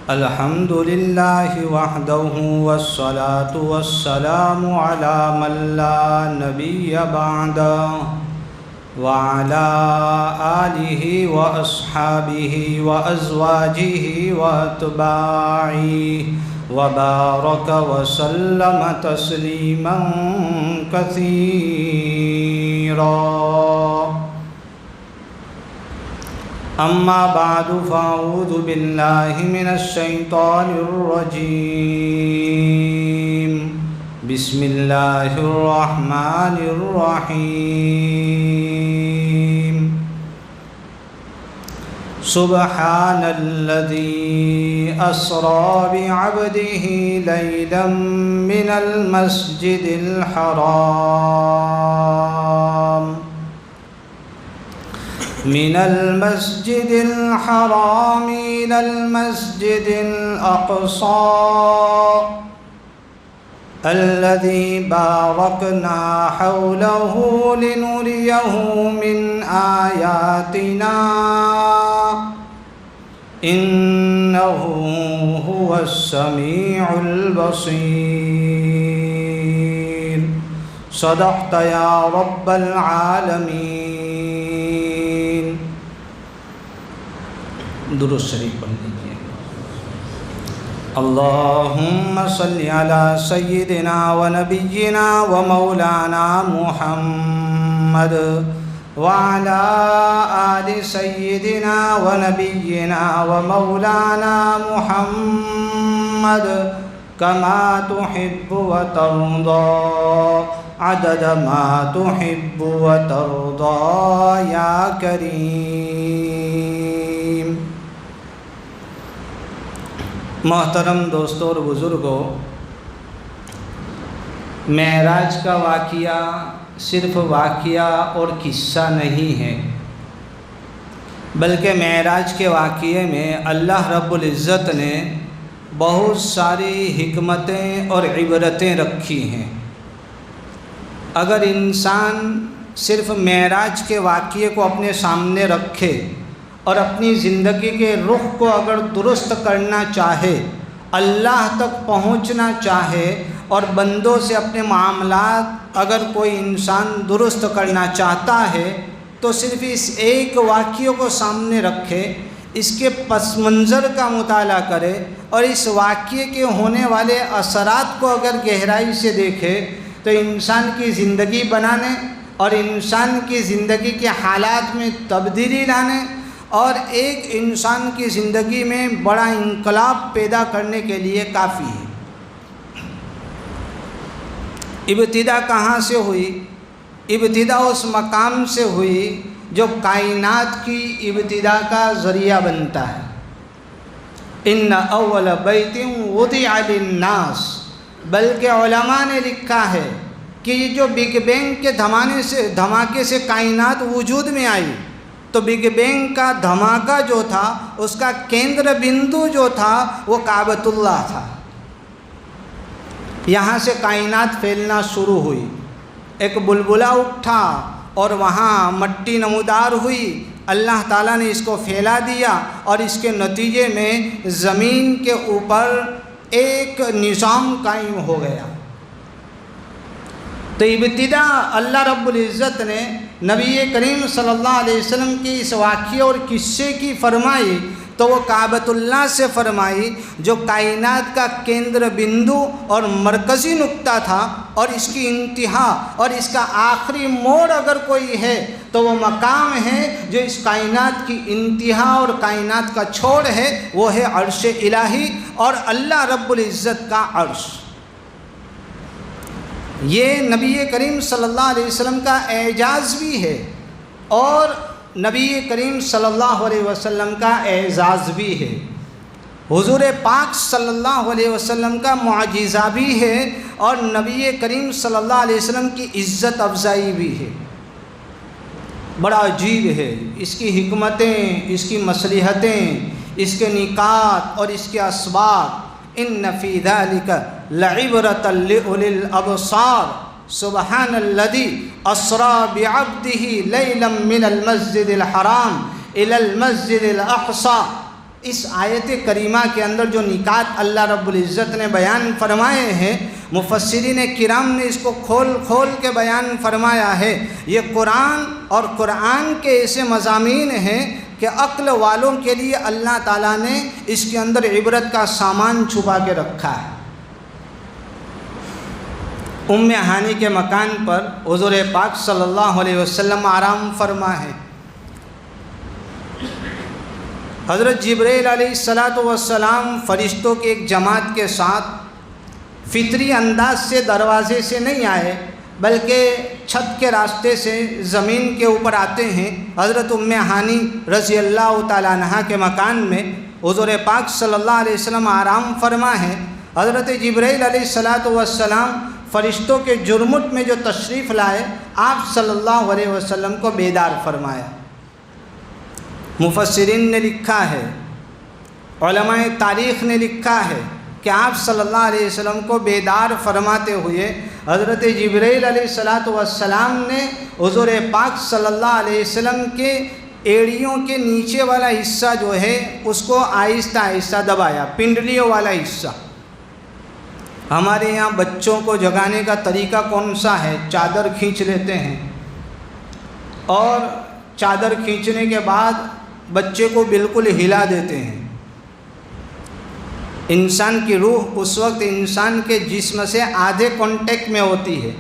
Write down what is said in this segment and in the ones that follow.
الحمد لله وحده والصلاة والسلام على من لا نبي بعده وعلى آله وأصحابه وأزواجه وأتباعه وبارك وسلم تسليما كثيرا. أما بعد فأعوذ بالله من الشيطان الرجيم. بسم الله الرحمن الرحيم. سبحان الذي أسرى بعبده ليلا من المسجد الحرام إلى المسجد الأقصى الذي باركنا حوله لنريه من آياتنا إنه هو السميع البصير. صدقت يا رب العالمين. درود شریف پڑھ لیجیے. اللہم صلی علی سیدنا و نبینا و مولانا محمد وعلى آل سيدنا ونبينا ومولانا محمد كما تحب وترضى عدد ما تحب وترضى يا كريم. محترم دوستوں اور بزرگوں، معراج کا واقعہ صرف واقعہ اور قصہ نہیں ہے، بلکہ معراج کے واقعے میں اللہ رب العزت نے بہت ساری حکمتیں اور عبرتیں رکھی ہیں. اگر انسان صرف معراج کے واقعے کو اپنے سامنے رکھے اور اپنی زندگی کے رخ کو اگر درست کرنا چاہے، اللہ تک پہنچنا چاہے اور بندوں سے اپنے معاملات اگر کوئی انسان درست کرنا چاہتا ہے، تو صرف اس ایک واقعے کو سامنے رکھے، اس کے پس منظر کا مطالعہ کرے اور اس واقعے کے ہونے والے اثرات کو اگر گہرائی سے دیکھے، تو انسان کی زندگی بنانے اور انسان کی زندگی کے حالات میں تبدیلی لانے اور ایک انسان کی زندگی میں بڑا انقلاب پیدا کرنے کے لیے کافی ہے. ابتدا کہاں سے ہوئی؟ ابتدا اس مقام سے ہوئی جو کائنات کی ابتدا کا ذریعہ بنتا ہے. ان اول بیت وضع للناس، بلکہ علماء نے لکھا ہے کہ یہ جو بگ بینگ کے دھماکے سے کائنات وجود میں آئی، تو بگ بینگ کا دھماکہ جو تھا اس کا کیندر بندو جو تھا وہ کعبۃ اللہ تھا. یہاں سے کائنات پھیلنا شروع ہوئی، ایک بلبلہ اٹھا اور وہاں مٹی نمودار ہوئی. اللہ تعالیٰ نے اس کو پھیلا دیا اور اس کے نتیجے میں زمین کے اوپر ایک نظام قائم ہو گیا. تو ابتدا اللہ رب العزت نے نبی کریم صلی اللہ علیہ وسلم کی اس واقعے اور قصے کی فرمائی تو وہ کعبۃ اللہ سے فرمائی، جو کائنات کا کیندر بندو اور مرکزی نقطہ تھا، اور اس کی انتہا اور اس کا آخری موڑ اگر کوئی ہے تو وہ مقام ہے جو اس کائنات کی انتہا اور کائنات کا چھوڑ ہے، وہ ہے عرش الہی اور اللہ رب العزت کا عرش. یہ نبی کریم صلی اللہ علیہ وسلم کا اعجاز بھی ہے اور نبی کریم صلی اللہ علیہ وسلم کا اعزاز بھی ہے. حضور پاک صلی اللہ علیہ وسلم کا معجزہ بھی ہے اور نبی کریم صلی اللہ علیہ وسلم کی عزت افزائی بھی ہے. بڑا عجیب ہے، اس کی حکمتیں، اس کی مصلحتیں، اس کے نکات اور اس کے اسباب. ان فی ذلک لعبرۃ لأولی الابصار سبحان الذی اسری بعبدہ لیلا من المسجد الحرام الی المسجد الاقصی، اس آیت کریمہ کے اندر جو نکات اللہ رب العزت نے بیان فرمائے ہیں، مفسرین کرام نے اس کو کھول کھول کے بیان فرمایا ہے۔ یہ قرآن اور قرآن کے ایسے مضامین ہیں کہ عقل والوں کے لیے اللہ تعالیٰ نے اس کے اندر عبرت کا سامان چھپا کے رکھا ہے۔ ام ہانی کے مکان پر حضور پاک صلی اللہ علیہ وسلم آرام فرما ہے۔ حضرت جبرائیل علیہ السلام فرشتوں کی ایک جماعت کے ساتھ فطری انداز سے دروازے سے نہیں آئے، بلکہ چھت کے راستے سے زمین کے اوپر آتے ہیں۔ حضرت ام ہانی رضی اللہ تعالیٰ عنہا کے مکان میں حضور پاک صلی اللہ علیہ وسلم آرام فرما ہے۔ حضرت جبرائیل علیہ السلام فرشتوں کے جرمٹ میں جو تشریف لائے، آپ صلی اللہ علیہ وسلم کو بیدار فرمایا۔ مفسرین نے لکھا ہے، علماء تاریخ نے لکھا ہے کہ آپ صلی اللہ علیہ وسلم کو بیدار فرماتے ہوئے حضرت جبرائیل علیہ السلام نے حضور پاک صلی اللہ علیہ وسلم کے ایڑیوں کے نیچے والا حصہ جو ہے اس کو آہستہ آہستہ دبایا، پنڈلیوں والا حصہ۔ ہمارے یہاں بچوں کو جگانے کا طریقہ کون سا ہے؟ چادر کھینچ لیتے ہیں، اور چادر کھینچنے کے بعد بچے کو بالکل ہلا دیتے ہیں۔ انسان کی روح اس وقت انسان کے جسم سے آدھے کانٹیکٹ میں ہوتی ہے،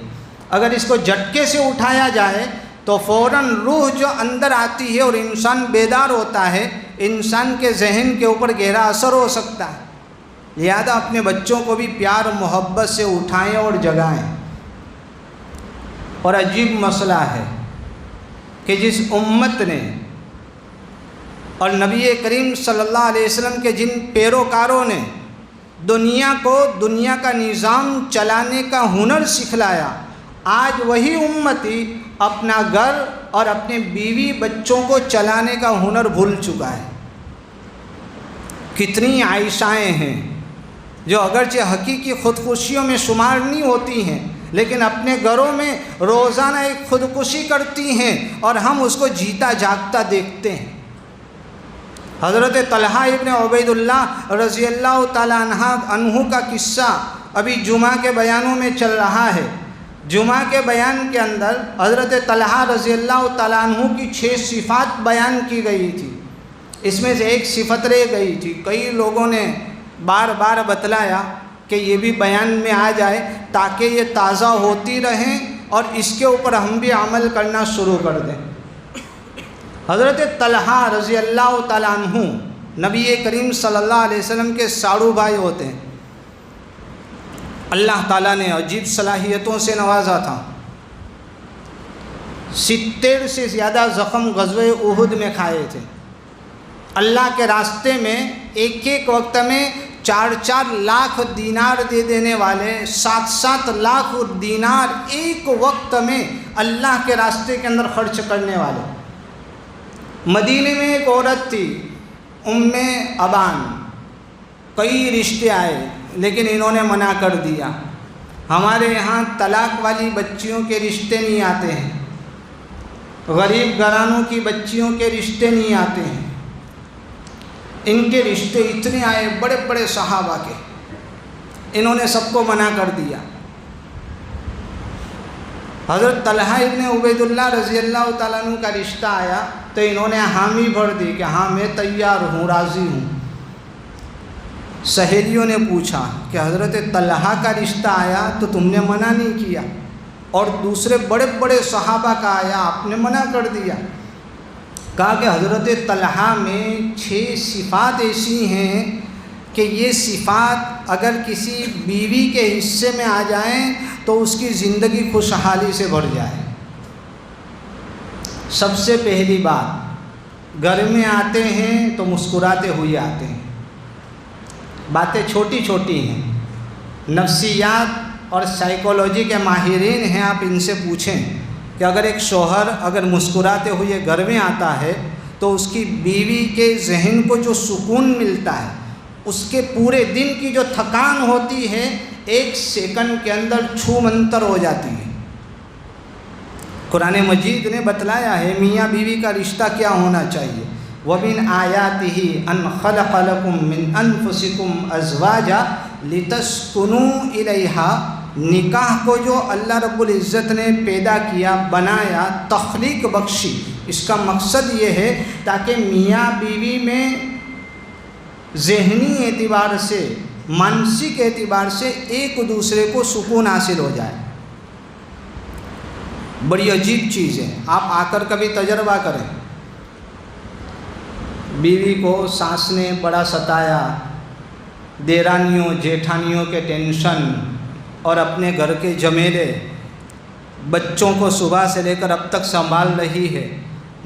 اگر اس کو جھٹکے سے اٹھایا جائے تو فوراً روح جو اندر آتی ہے اور انسان بیدار ہوتا ہے، انسان کے ذہن کے اوپر گہرا اثر ہو سکتا ہے۔ لہذا اپنے بچوں کو بھی پیار محبت سے اٹھائیں اور جگائیں۔ اور عجیب مسئلہ ہے کہ جس امت نے اور نبی کریم صلی اللہ علیہ وسلم کے جن پیروکاروں نے دنیا کو، دنیا کا نظام چلانے کا ہنر سکھلایا، آج وہی امتی اپنا گھر اور اپنے بیوی بچوں کو چلانے کا ہنر بھول چکا ہے۔ کتنی عائشائیں ہیں جو اگرچہ حقیقی خودکشیوں میں شمار نہیں ہوتی ہیں، لیکن اپنے گھروں میں روزانہ ایک خودکشی کرتی ہیں اور ہم اس کو جیتا جاگتا دیکھتے ہیں۔ حضرت طلحہ ابن عبید اللہ رضی اللہ تعالیٰ عنہ کا قصہ ابھی جمعہ کے بیانوں میں چل رہا ہے۔ جمعہ کے بیان کے اندر حضرت طلحہ رضی اللہ تعالیٰ عنہ کی 6 صفات بیان کی گئی تھی، اس میں سے ایک صفت رہ گئی تھی۔ کئی لوگوں نے بار بار بتلایا کہ یہ بھی بیان میں آ جائے تاکہ یہ تازہ ہوتی رہیں اور اس کے اوپر ہم بھی عمل کرنا شروع کر دیں۔ حضرت طلحہ رضی اللہ تعالیٰ عنہ نبی کریم صلی اللہ علیہ وسلم کے ساڑو بھائی ہوتے ہیں۔ اللہ تعالیٰ نے عجیب صلاحیتوں سے نوازا تھا۔ 70 سے زیادہ زخم غزوہ احد میں کھائے تھے۔ اللہ کے راستے میں ایک ایک وقت میں 4 لاکھ دینار دے دینے والے، 7 لاکھ دینار ایک وقت میں اللہ کے راستے کے اندر خرچ کرنے والے۔ مدینے میں ایک عورت تھی، ام ابان، کئی رشتے آئے لیکن انہوں نے منع کر دیا۔ ہمارے یہاں طلاق والی بچیوں کے رشتے نہیں آتے ہیں، غریب گھرانوں کی بچیوں کے رشتے نہیں آتے ہیں، ان کے رشتے اتنے آئے بڑے بڑے صحابہ کے، انہوں نے سب کو منع کر دیا۔ حضرت طلحہ ابن عبید اللہ رضی اللہ تعالیٰ عنہ کا رشتہ آیا تو انہوں نے حامی بھر دی کہ ہاں میں تیار ہوں، راضی ہوں۔ سہیلیوں نے پوچھا کہ حضرت طلحہ کا رشتہ آیا تو تم نے منع نہیں کیا، اور دوسرے بڑے بڑے صحابہ کا آیا آپ نے منع کر دیا۔ کہا کہ حضرت طلحہ میں 6 صفات ایسی ہیں کہ یہ صفات اگر کسی بیوی کے حصے میں آ جائیں تو اس کی زندگی خوشحالی سے بھر جائے۔ سب سے پہلی بات، گھر میں آتے ہیں تو مسکراتے ہوئے آتے ہیں۔ باتیں چھوٹی چھوٹی ہیں، نفسیات اور سائیکولوجی کے ماہرین ہیں، آپ ان سے پوچھیں کہ اگر ایک شوہر اگر مسکراتے ہوئے گھر میں آتا ہے تو اس کی بیوی کے ذہن کو جو سکون ملتا ہے، اس کے پورے دن کی جو تھکان ہوتی ہے 1 سیکنڈ کے اندر چھو منتر ہو جاتی ہے۔ قرآن مجید نے بتلایا ہے میاں بیوی کا رشتہ کیا ہونا چاہیے۔ وَمِنْ آيَاتِهِ أَنْ خَلَقَ لَكُم مِّنْ أَنفُسِكُمْ أَزْوَاجًا لِتَسْكُنُوا إِلَيْهَا، نکاح کو جو اللہ رب العزت نے پیدا کیا، بنایا، تخلیق بخشی، اس کا مقصد یہ ہے تاکہ میاں بیوی میں ذہنی اعتبار سے، مانسک اعتبار سے ایک دوسرے کو سکون حاصل ہو جائے۔ بڑی عجیب چیز ہے، آپ آ کر کبھی تجربہ کریں۔ بیوی کو ساس نے بڑا ستایا، دیرانیوں جیٹھانیوں کے ٹینشن اور اپنے گھر کے جھمیلے، بچوں کو صبح سے لے کر اب تک سنبھال رہی ہے،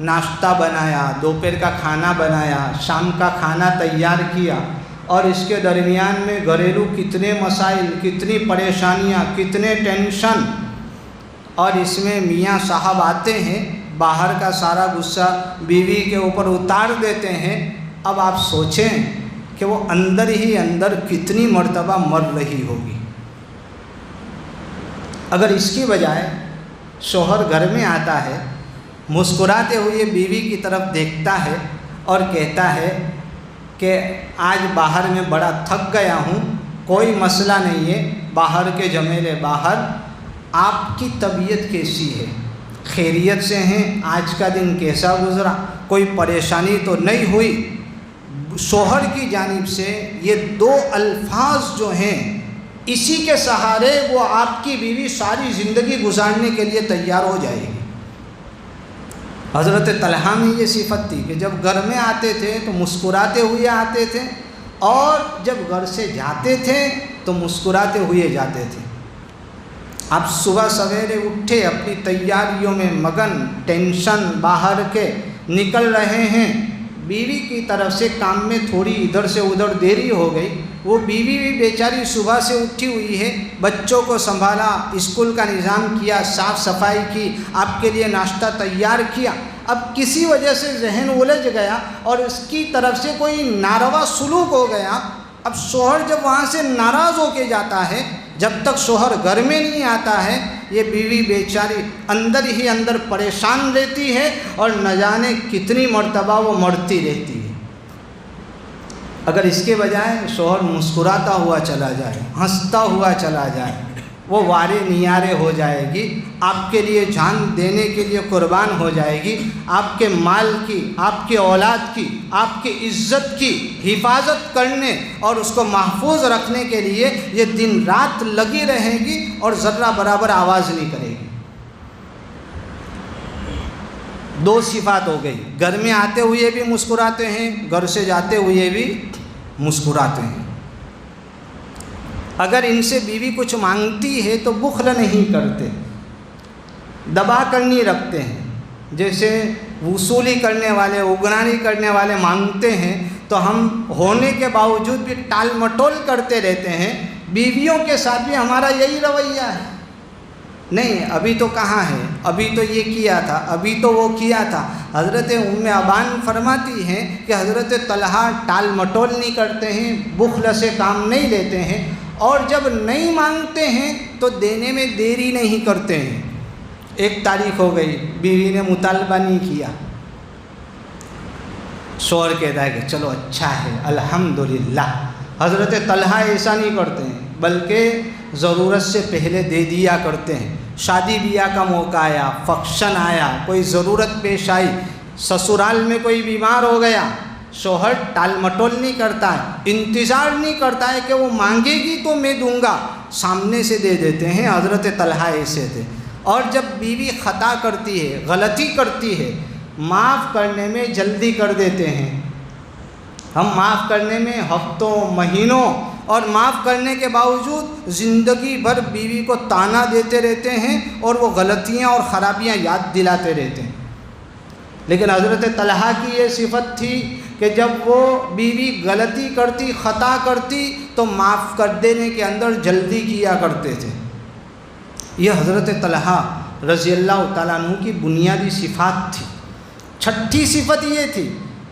ناشتہ بنایا، دوپہر کا کھانا بنایا، شام کا کھانا تیار کیا، اور اس کے درمیان میں گھریلو کتنے مسائل، کتنی پریشانیاں، کتنے ٹینشن، اور اس میں میاں صاحب آتے ہیں، باہر کا سارا غصہ بیوی کے اوپر اتار دیتے ہیں۔ اب آپ سوچیں کہ وہ اندر ہی اندر کتنی مرتبہ مر رہی ہوگی۔ اگر اس کی بجائے شوہر گھر میں آتا ہے، مسکراتے ہوئے بیوی کی طرف دیکھتا ہے اور کہتا ہے کہ آج باہر میں بڑا تھک گیا ہوں، کوئی مسئلہ نہیں ہے، باہر کے جھمیلے باہر، آپ کی طبیعت کیسی ہے، خیریت سے ہیں، آج کا دن کیسا گزرا، کوئی پریشانی تو نہیں ہوئی۔ شوہر کی جانب سے یہ دو الفاظ جو ہیں، اسی کے سہارے وہ آپ کی بیوی ساری زندگی گزارنے کے لیے تیار ہو جائے گی۔ حضرت طلحہ میں یہ صفت تھی کہ جب گھر میں آتے تھے تو مسکراتے ہوئے آتے تھے، اور جب گھر سے جاتے تھے تو مسکراتے ہوئے جاتے تھے۔ آپ صبح سویرے اٹھے، اپنی تیاریوں میں مگن، ٹینشن باہر کے نکل رہے ہیں، بیوی کی طرف سے کام میں تھوڑی ادھر سے ادھر دیری ہو گئی، وہ بیوی بھی بیچاری صبح سے اٹھی ہوئی ہے، بچوں کو سنبھالا، اسکول کا نظام کیا، صاف صفائی کی، آپ کے لیے ناشتہ تیار کیا، اب کسی وجہ سے ذہن الجھ گیا اور اس کی طرف سے کوئی ناروا سلوک ہو گیا۔ اب شوہر جب وہاں سے ناراض ہو کے جاتا ہے، جب تک شوہر گھر میں نہیں آتا ہے، یہ بیوی بیچاری اندر ہی اندر پریشان رہتی ہے، اور نہ جانے کتنی مرتبہ وہ مرتی رہتی ہے۔ اگر اس کے بجائے شوہر مسکراتا ہوا چلا جائے، ہنستا ہوا چلا جائے، وہ وارے نیارے ہو جائے گی، آپ کے لیے جان دینے کے لیے قربان ہو جائے گی، آپ کے مال کی، آپ کے اولاد کی، آپ کی عزت کی حفاظت کرنے اور اس کو محفوظ رکھنے کے لیے یہ دن رات لگی رہے گی اور ذرہ برابر آواز نہیں کرے گی۔ دو صفات ہو گئی، گھر میں آتے ہوئے بھی مسکراتے ہیں، گھر سے جاتے ہوئے بھی مسکراتے ہیں۔ اگر ان سے بیوی کچھ مانگتی ہے تو بخل نہیں کرتے، دبا کر نہیں رکھتے ہیں۔ جیسے وصولی کرنے والے، اگرانی کرنے والے مانگتے ہیں تو ہم ہونے کے باوجود بھی ٹال مٹول کرتے رہتے ہیں، بیویوں کے ساتھ بھی ہمارا یہی رویہ ہے۔ نہیں، ابھی تو کہاں ہے، ابھی تو یہ کیا تھا، ابھی تو وہ کیا تھا۔ حضرت ام ابان فرماتی ہیں کہ حضرت طلحہ ٹال مٹول نہیں کرتے ہیں، بخل سے کام نہیں لیتے ہیں، اور جب نہیں مانگتے ہیں تو دینے میں دیری نہیں کرتے ہیں۔ ایک تاریخ ہو گئی، بیوی نے مطالبہ نہیں کیا، شوہر کہتا ہے کہ چلو اچھا ہے الحمدللہ۔ حضرت طلحہ ایسا نہیں کرتے ہیں، بلکہ ضرورت سے پہلے دے دیا کرتے ہیں۔ شادی بیاہ کا موقع آیا، فنکشن آیا، کوئی ضرورت پیش آئی، سسرال میں کوئی بیمار ہو گیا، شوہر ٹال مٹول نہیں کرتا ہے، انتظار نہیں کرتا ہے کہ وہ مانگے گی تو میں دوں گا، سامنے سے دے دیتے ہیں۔ حضرت طلحہ ایسے تھے۔ اور جب بیوی خطا کرتی ہے، غلطی کرتی ہے، معاف کرنے میں جلدی کر دیتے ہیں۔ ہم معاف کرنے میں ہفتوں، مہینوں، اور معاف کرنے کے باوجود زندگی بھر بیوی کو تانا دیتے رہتے ہیں اور وہ غلطیاں اور خرابیاں یاد دلاتے رہتے ہیں۔ لیکن حضرت طلحہ کی یہ صفت تھی کہ جب وہ بیوی غلطی کرتی، خطا کرتی تو معاف کر دینے کے اندر جلدی کیا کرتے تھے۔ یہ حضرت طلحہ رضی اللہ تعالیٰ عنہ کی بنیادی صفات تھی۔ چھٹی صفت یہ تھی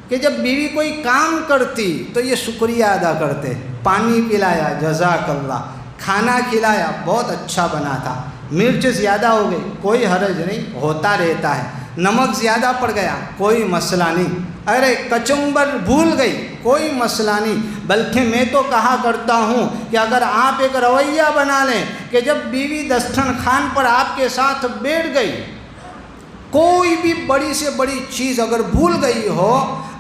کہ جب بیوی کوئی کام کرتی تو یہ شکریہ ادا کرتے، پانی پلایا جزاک اللہ، کھانا کھلایا بہت اچھا بنا تھا، مرچ زیادہ ہو گئی کوئی حرج نہیں، ہوتا رہتا ہے، نمک زیادہ پڑ گیا کوئی مسئلہ نہیں، ارے کچمبر بھول گئی کوئی مسئلہ نہیں، بلکہ میں تو کہا کرتا ہوں کہ اگر آپ ایک رویہ بنا لیں کہ جب بیوی دسترخوان پر آپ کے ساتھ بیٹھ گئی، کوئی بھی بڑی سے بڑی چیز اگر بھول گئی ہو،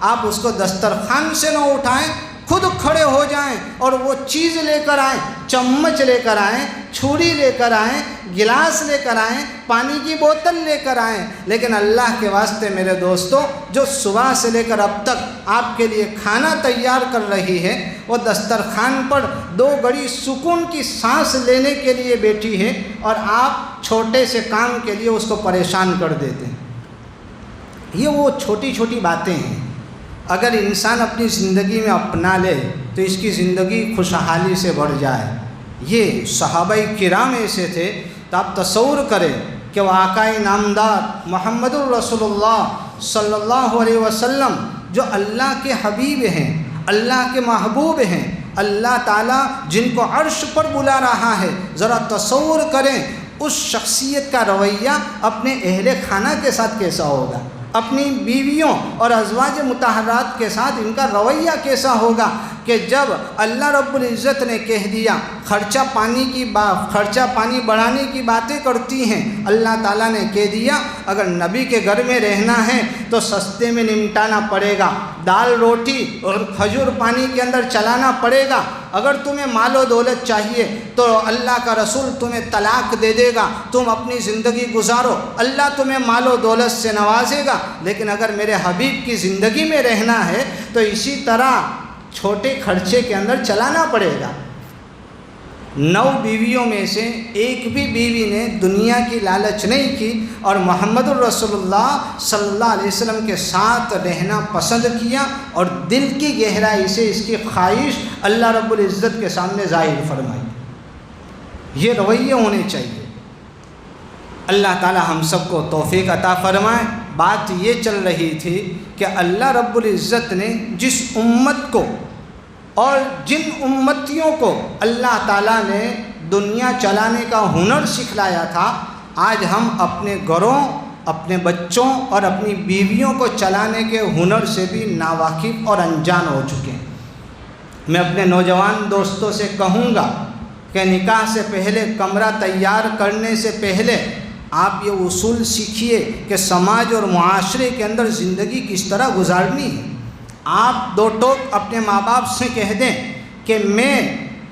آپ اس کو دسترخوان سے نہ اٹھائیں، خود کھڑے ہو جائیں اور وہ چیز لے کر آئیں، چمچ لے کر آئیں، چھری لے کر آئیں، گلاس لے کر آئیں، پانی کی بوتل لے کر آئیں۔ لیکن اللہ کے واسطے میرے دوستو، جو صبح سے لے کر اب تک آپ کے لیے کھانا تیار کر رہی ہے، وہ دسترخوان پر 2 گھڑی سکون کی سانس لینے کے لیے بیٹھی ہے، اور آپ چھوٹے سے کام کے لیے اس کو پریشان کر دیتے ہیں۔ یہ وہ چھوٹی چھوٹی باتیں ہیں، اگر انسان اپنی زندگی میں اپنا لے تو اس کی زندگی خوشحالی سے بھر جائے۔ یہ صحابہ کرام ایسے تھے، تو آپ تصور کریں کہ وہ آقا نامدار محمد الرسول اللہ صلی اللہ علیہ وسلم، جو اللہ کے حبیب ہیں، اللہ کے محبوب ہیں، اللہ تعالیٰ جن کو عرش پر بلا رہا ہے، ذرا تصور کریں اس شخصیت کا رویہ اپنے اہل خانہ کے ساتھ کیسا ہوگا، اپنی بیویوں اور ازواج مطہرات کے ساتھ ان کا رویہ کیسا ہوگا، کہ جب اللہ رب العزت نے کہہ دیا خرچہ پانی بڑھانے کی باتیں کرتی ہیں، اللہ تعالیٰ نے کہہ دیا اگر نبی کے گھر میں رہنا ہے تو سستے میں نمٹانا پڑے گا، دال روٹی اور کھجور پانی کے اندر چلانا پڑے گا، اگر تمہیں مال و دولت چاہیے تو اللہ کا رسول تمہیں طلاق دے دے گا، تم اپنی زندگی گزارو، اللہ تمہیں مال و دولت سے نوازے گا، لیکن اگر میرے حبیب کی زندگی میں رہنا ہے تو اسی طرح چھوٹے خرچے کے اندر چلانا پڑے گا۔ 9 بیویوں میں سے ایک بھی بیوی نے دنیا کی لالچ نہیں کی، اور محمد الرسول اللہ صلی اللہ علیہ وسلم کے ساتھ رہنا پسند کیا، اور دل کی گہرائی سے اس کی خواہش اللہ رب العزت کے سامنے ظاہر فرمائی۔ یہ رویے ہونے چاہیے۔ اللہ تعالی ہم سب کو توفیق عطا فرمائے۔ بات یہ چل رہی تھی کہ اللہ رب العزت نے جس امت کو اور جن امتیوں کو اللہ تعالیٰ نے دنیا چلانے کا ہنر سکھلایا تھا، آج ہم اپنے گھروں، اپنے بچوں اور اپنی بیویوں کو چلانے کے ہنر سے بھی ناواقف اور انجان ہو چکے ہیں۔ میں اپنے نوجوان دوستوں سے کہوں گا کہ نکاح سے پہلے، کمرہ تیار کرنے سے پہلے آپ یہ اصول سیکھیے کہ سماج اور معاشرے کے اندر زندگی کس طرح گزارنی ہے۔ آپ 2 ٹوک اپنے ماں باپ سے کہہ دیں کہ میں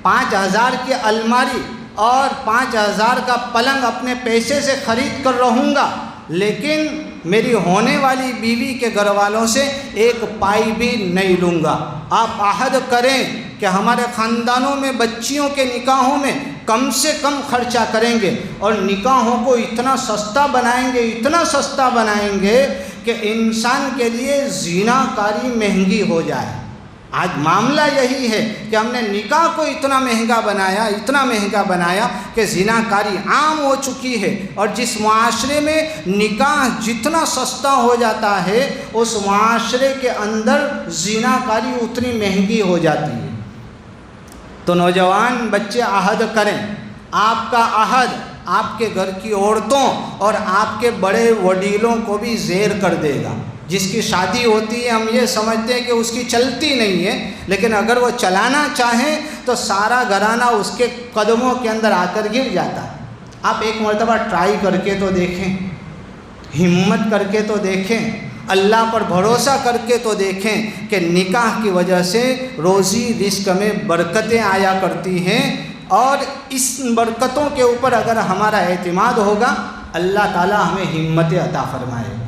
5000 کی الماری اور 5000 کا پلنگ اپنے پیسے سے خرید کر رہوں گا، لیکن میری ہونے والی بیوی کے گھر والوں سے 1 پائی بھی نہیں لوں گا۔ آپ عہد کریں کہ ہمارے خاندانوں میں بچیوں کے نکاحوں میں کم سے کم خرچہ کریں گے، اور نکاحوں کو اتنا سستا بنائیں گے کہ انسان کے لیے زنا کاری مہنگی ہو جائے۔ آج معاملہ یہی ہے کہ ہم نے نکاح کو اتنا مہنگا بنایا کہ زنا کاری عام ہو چکی ہے، اور جس معاشرے میں نکاح جتنا سستا ہو جاتا ہے اس معاشرے کے اندر زنا کاری اتنی مہنگی ہو جاتی ہے۔ تو نوجوان بچے عہد کریں، آپ کا عہد آپ کے گھر کی عورتوں اور آپ کے بڑے وڈیلوں کو بھی زیر کر دے گا۔ جس کی شادی ہوتی ہے ہم یہ سمجھتے ہیں کہ اس کی چلتی نہیں ہے، لیکن اگر وہ چلانا چاہیں تو سارا گھرانہ اس کے قدموں کے اندر آ کر گر جاتا ہے۔ آپ ایک مرتبہ ٹرائی کر کے تو دیکھیں، ہمت کر کے تو دیکھیں، اللہ پر بھروسہ کر کے تو دیکھیں کہ نکاح کی وجہ سے روزی رزق میں برکتیں آیا کرتی ہیں، اور اس برکتوں کے اوپر اگر ہمارا اعتماد ہوگا اللہ تعالی ہمیں ہمت عطا فرمائے۔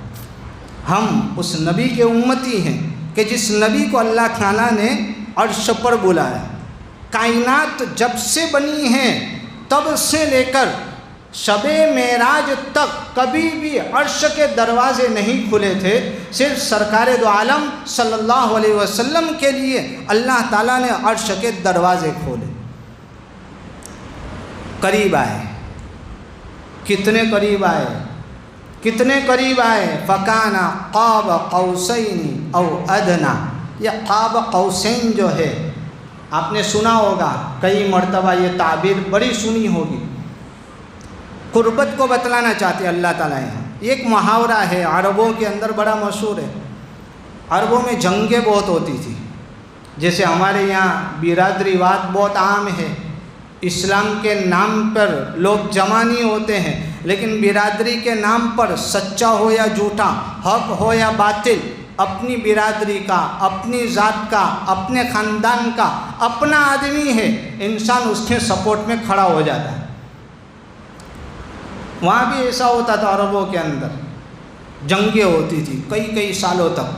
ہم اس نبی کے امتی ہیں کہ جس نبی کو اللہ تعالیٰ نے عرش پر بلایا۔ کائنات جب سے بنی ہیں تب سے لے کر شب معراج تک کبھی بھی عرش کے دروازے نہیں کھلے تھے، صرف سرکار دو عالم صلی اللہ علیہ وسلم کے لیے اللہ تعالیٰ نے عرش کے دروازے کھولے۔ قریب آئے، کتنے قریب آئے، کتنے قریب آئے، فکان قاب قوسین او ادنا۔ یہ قاب قوسین جو ہے آپ نے سنا ہوگا کئی مرتبہ، یہ تعبیر بڑی سنی ہوگی، قربت کو بتلانا چاہتے اللہ تعالیٰ یہاں۔ ایک محاورہ ہے عربوں کے اندر بڑا مشہور ہے. عربوں میں جنگیں بہت ہوتی تھی. جیسے ہمارے یہاں برادری واد بہت عام ہے. اسلام کے نام پر لوگ جمع نہیں ہوتے ہیں، لیکن برادری کے نام پر سچا ہو یا جھوٹا، حق ہو یا باطل، اپنی برادری کا، اپنی ذات کا، اپنے خاندان کا اپنا آدمی ہے، انسان اس کے سپورٹ میں کھڑا ہو جاتا ہے. وہاں بھی ایسا ہوتا تھا. عربوں کے اندر جنگیں ہوتی تھی کئی سالوں تک.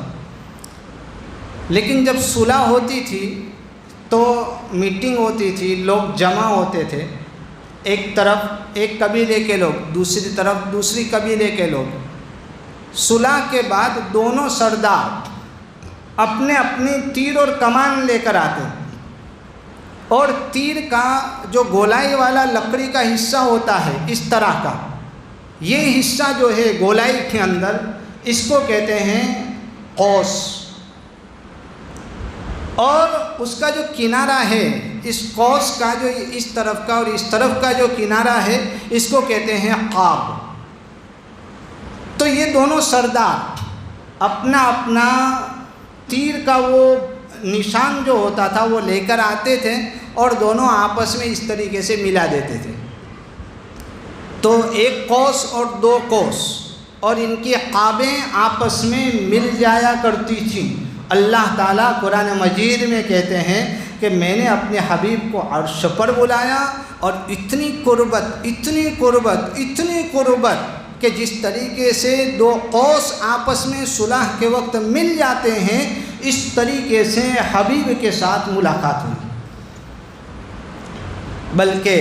لیکن جب صلح ہوتی تھی تو میٹنگ ہوتی تھی، لوگ جمع ہوتے تھے. ایک طرف ایک قبیلے کے لوگ، دوسری طرف دوسری قبیلے کے لوگ. صلح کے بعد دونوں سردار اپنے اپنی تیر اور کمان لے کر آتے، اور تیر کا جو گولائی والا لکڑی کا حصہ ہوتا ہے اس طرح کا، یہ حصہ جو ہے گولائی کے اندر، اس کو کہتے ہیں قوس. اور اس کا جو کنارہ ہے، اس قوس کا جو اس طرف کا اور اس طرف کا جو کنارہ ہے، اس کو کہتے ہیں قاب. تو یہ دونوں سردار اپنا اپنا تیر کا وہ نشان جو ہوتا تھا وہ لے کر آتے تھے، اور دونوں آپس میں اس طریقے سے ملا دیتے تھے. تو ایک قوس اور دو قوس، اور ان کی قابیں آپس میں مل جایا کرتی تھیں. اللہ تعالیٰ قرآن مجید میں کہتے ہیں کہ میں نے اپنے حبیب کو عرش پر بلایا، اور اتنی قربت کہ جس طریقے سے دو قوس آپس میں صلح کے وقت مل جاتے ہیں، اس طریقے سے حبیب کے ساتھ ملاقات ہوئی. بلکہ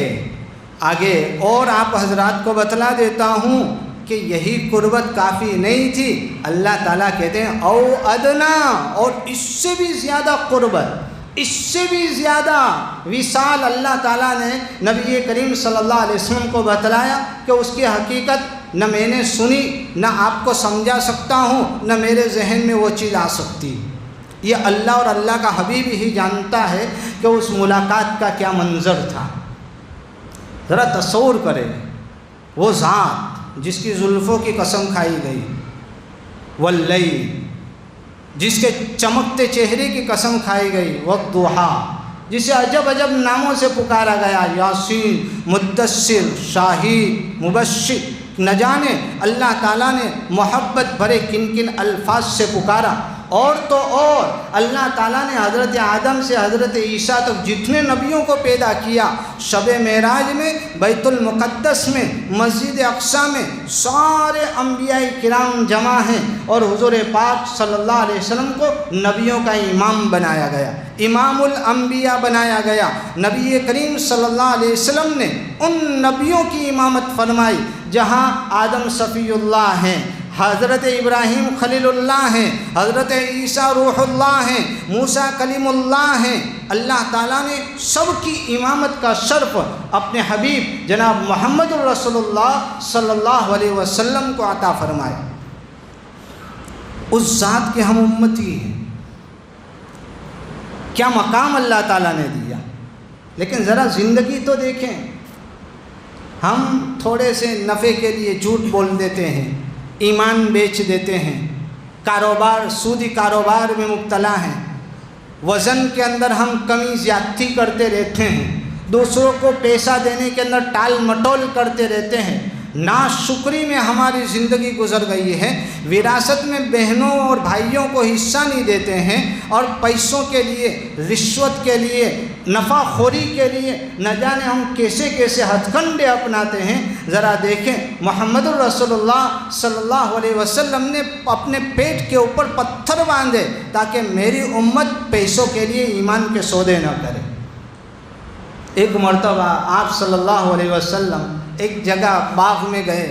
آگے اور آپ حضرات کو بتلا دیتا ہوں کہ یہی قربت کافی نہیں تھی. اللہ تعالیٰ کہتے ہیں او ادنا، اور اس سے بھی زیادہ قربت، اس سے بھی زیادہ وصال اللہ تعالیٰ نے نبی کریم صلی اللہ علیہ وسلم کو بتلایا کہ اس کی حقیقت نہ میں نے سنی، نہ آپ کو سمجھا سکتا ہوں، نہ میرے ذہن میں وہ چیز آ سکتی. یہ اللہ اور اللہ کا حبیب ہی جانتا ہے کہ اس ملاقات کا کیا منظر تھا. ذرا تصور کریں، وہ ذات جس کی زلفوں کی قسم کھائی گئی، واللیل جس کے چمکتے چہرے کی قسم کھائی گئی، والضحیٰ جسے عجب ناموں سے پکارا گیا، یاسین، مدثر، شاہد، مبشر. نہ جانے اللہ تعالیٰ نے محبت بھرے کن الفاظ سے پکارا. اور تو اور اللہ تعالیٰ نے حضرت آدم سے حضرت عیسیٰ تک جتنے نبیوں کو پیدا کیا، شب معراج میں، بیت المقدس میں، مسجد اقصیٰ میں سارے انبیاء کرام جمع ہیں، اور حضور پاک صلی اللہ علیہ وسلم کو نبیوں کا امام بنایا گیا، امام الانبیاء بنایا گیا. نبی کریم صلی اللہ علیہ وسلم نے ان نبیوں کی امامت فرمائی جہاں آدم صفی اللہ ہیں، حضرت ابراہیم خلیل اللہ ہیں، حضرت عیسیٰ روح اللہ ہیں، موسیٰ کلیم اللہ ہیں. اللہ تعالیٰ نے سب کی امامت کا شرف اپنے حبیب جناب محمد الرسول اللہ صلی اللہ علیہ وسلم کو عطا فرمایا. اس ذات کے ہم امتی ہیں. کیا مقام اللہ تعالیٰ نے دیا. لیکن ذرا زندگی تو دیکھیں. ہم تھوڑے سے نفع کے لیے جھوٹ بول دیتے ہیں، ایمان بیچ دیتے ہیں، کاروبار سودی کاروبار میں مبتلا ہیں، وزن کے اندر ہم کمی زیادتی کرتے رہتے ہیں، دوسروں کو پیسہ دینے کے اندر ٹال مٹول کرتے رہتے ہیں. ناشکری میں ہماری زندگی گزر گئی ہے. وراثت میں بہنوں اور بھائیوں کو حصہ نہیں دیتے ہیں، اور پیسوں کے لیے، رشوت کے لیے، نفع خوری کے لیے نہ جانے ہم کیسے کیسے ہتھ کنڈے اپناتے ہیں. ذرا دیکھیں محمد الرسول اللہ صلی اللہ علیہ وسلم نے اپنے پیٹ کے اوپر پتھر باندھے تاکہ میری امت پیسوں کے لیے ایمان کے سودے نہ کرے. ایک مرتبہ آپ صلی اللہ علیہ وسلم ایک جگہ باغ میں گئے،